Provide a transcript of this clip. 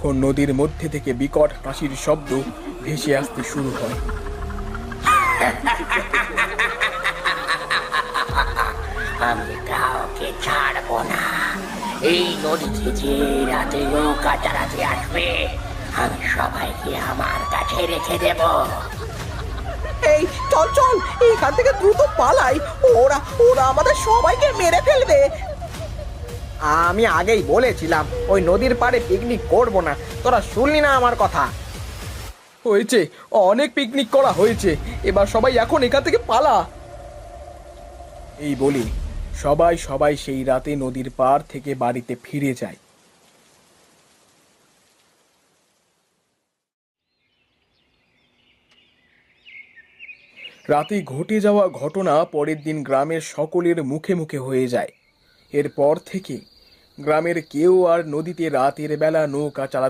তখন নদীর মধ্যে থেকে বিকট হাসির শব্দ ভেসে আসতে শুরু হয়। আমি কাউকে ছাড়বো না। এই নদীতে যে রাতে নৌকা চালাতে আসবে, আমি সবাইকে আমার কাছে রেখে দেব। এই চল চল, এখান থেকে দ্রুত পালাই। ওরা ওরা আমাদের সবাইকে মেরে ফেলবে। আমি আগেই বলেছিলাম ওই নদীর পাড়ে পিকনিক করব না, তোরা শুনলি না আমার কথা। হয়েছে, অনেক পিকনিক করা হয়েছে, এবার সবাই এখন এখান থেকে পালা। এই বলে সবাই সবাই সেই রাতে নদীর পাড় থেকে বাড়িতে ফিরে যায়। রাতে ঘটে যাওয়া ঘটনা পরের দিন গ্রামের সকলের মুখে মুখে হয়ে যায়। এরপর থেকে গ্রামের কেউ আর নদীতে রাতের বেলা নৌকা চালাতে